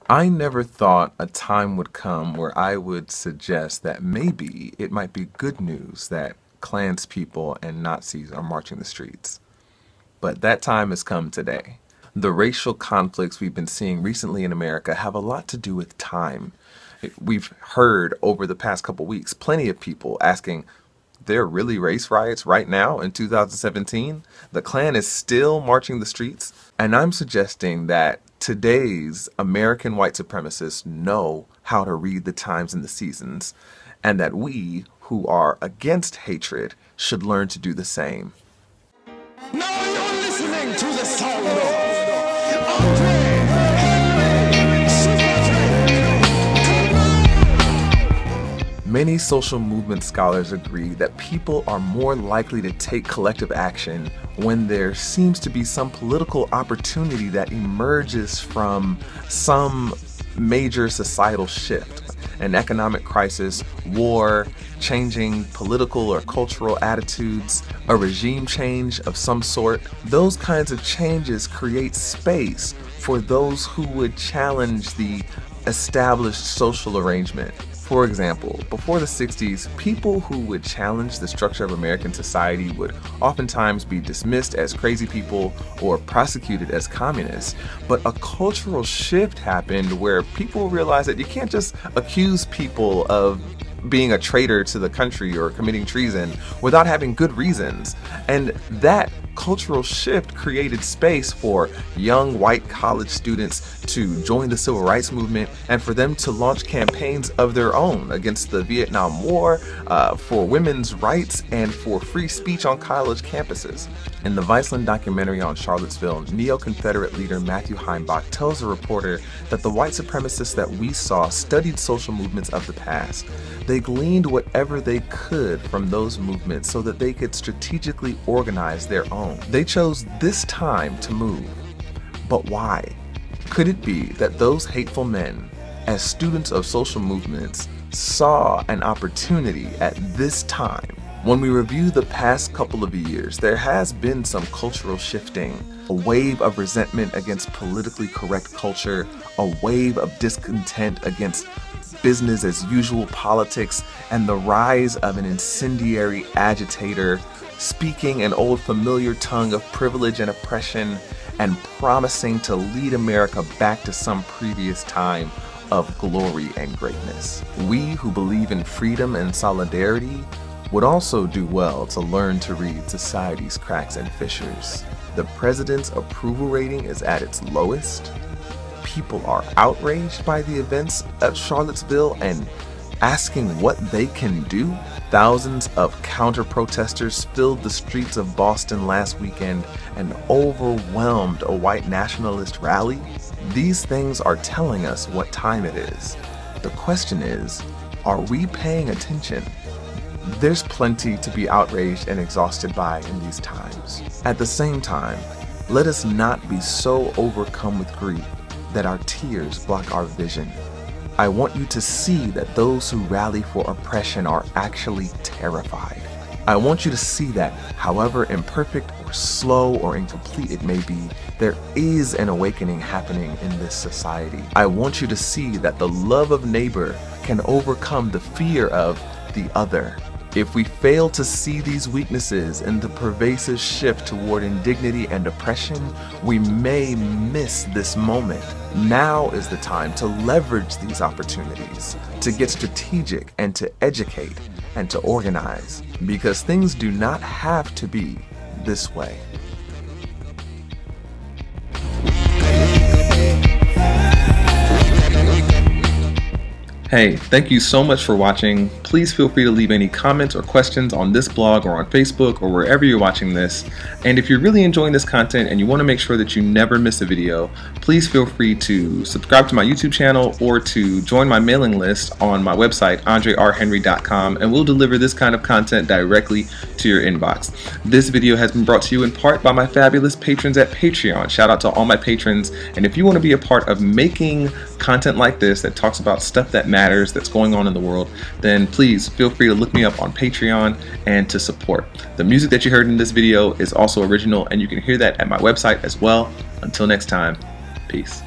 I never thought a time would come where I would suggest that maybe it might be good news that Klanspeople and Nazis are marching the streets. But that time has come today. The racial conflicts we've been seeing recently in America have a lot to do with time. We've heard over the past couple weeks plenty of people asking, there are really race riots right now in 2017? The Klan is still marching the streets? And I'm suggesting that today's American white supremacists know how to read the times and the seasons, and that we, who are against hatred, should learn to do the same. Now you're listening to the sound of AndreHenry-SP. Many social movement scholars agree that people are more likely to take collective action when there seems to be some political opportunity that emerges from some major societal shift, an economic crisis, war, changing political or cultural attitudes, a regime change of some sort. Those kinds of changes create space for those who would challenge the established social arrangement. For example, before the 60s, people who would challenge the structure of American society would oftentimes be dismissed as crazy people or prosecuted as communists. But a cultural shift happened where people realized that you can't just accuse people of being a traitor to the country or committing treason without having good reasons. And that cultural shift created space for young white college students to join the civil rights movement and for them to launch campaigns of their own against the Vietnam War, for women's rights, and for free speech on college campuses. In the Viceland documentary on Charlottesville, neo-Confederate leader Matthew Heimbach tells a reporter that the white supremacists that we saw studied social movements of the past. They gleaned whatever they could from those movements so that they could strategically organize their own. They chose this time to move. But why? Could it be that those hateful men, as students of social movements, saw an opportunity at this time? When we review the past couple of years, there has been some cultural shifting, a wave of resentment against politically correct culture, a wave of discontent against business as usual politics, and the rise of an incendiary agitator speaking an old familiar tongue of privilege and oppression and promising to lead America back to some previous time of glory and greatness. We who believe in freedom and solidarity would also do well to learn to read society's cracks and fissures. The president's approval rating is at its lowest. People are outraged by the events at Charlottesville and asking what they can do. Thousands of counter-protesters filled the streets of Boston last weekend and overwhelmed a white nationalist rally. These things are telling us what time it is. The question is, are we paying attention? There's plenty to be outraged and exhausted by in these times. At the same time, let us not be so overcome with grief that our tears block our vision. I want you to see that those who rally for oppression are actually terrified. I want you to see that, however imperfect or slow or incomplete it may be, there is an awakening happening in this society. I want you to see that the love of neighbor can overcome the fear of the other. If we fail to see these weaknesses in the pervasive shift toward indignity and oppression, we may miss this moment. Now is the time to leverage these opportunities, to get strategic and to educate and to organize, because things do not have to be this way. Hey, thank you so much for watching. Please feel free to leave any comments or questions on this blog or on Facebook or wherever you're watching this. And if you're really enjoying this content and you want to make sure that you never miss a video, please feel free to subscribe to my YouTube channel or to join my mailing list on my website, AndreHenry.com, and we'll deliver this kind of content directly to your inbox. This video has been brought to you in part by my fabulous patrons at Patreon. Shout out to all my patrons. And if you want to be a part of making content like this that talks about stuff that matters, that's going on in the world, then please feel free to look me up on Patreon and to support. The music that you heard in this video is also original, and you can hear that at my website as well. Until next time, peace.